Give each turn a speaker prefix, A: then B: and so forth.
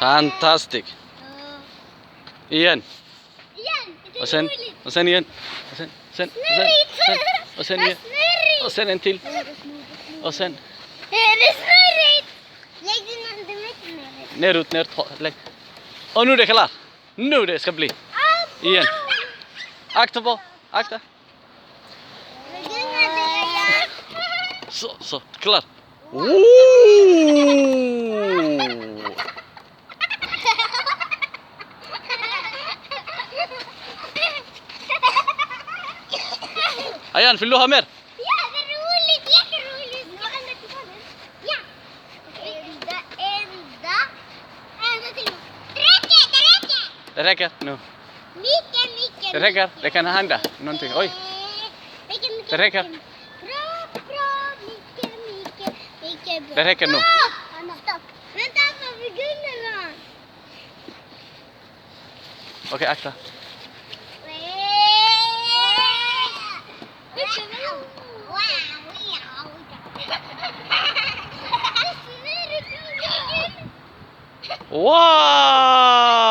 A: Fantastic. Ian. Och sen igen. Sen. Och sen igen. Och sen en till. Och sen.
B: Det är snurrigt! Lägg den under mitt.
A: Neråt, lägg. Och nu är det klart. Nu det ska bli. Igen. Akta. Så, klar. Ayan, vill du ha mer?
B: Ja, det är roligt, jätteroligt. Ja. Ända till. Det räcker.
A: Det räcker nu.
B: Mycket.
A: Det räcker. Det kan hända någonting. Oj. Det räcker.
B: Bra. Mycket bra.
A: Det räcker nu.
B: Stopp. Vänta, vad vi gunnar.
A: Okej, akta. Wow!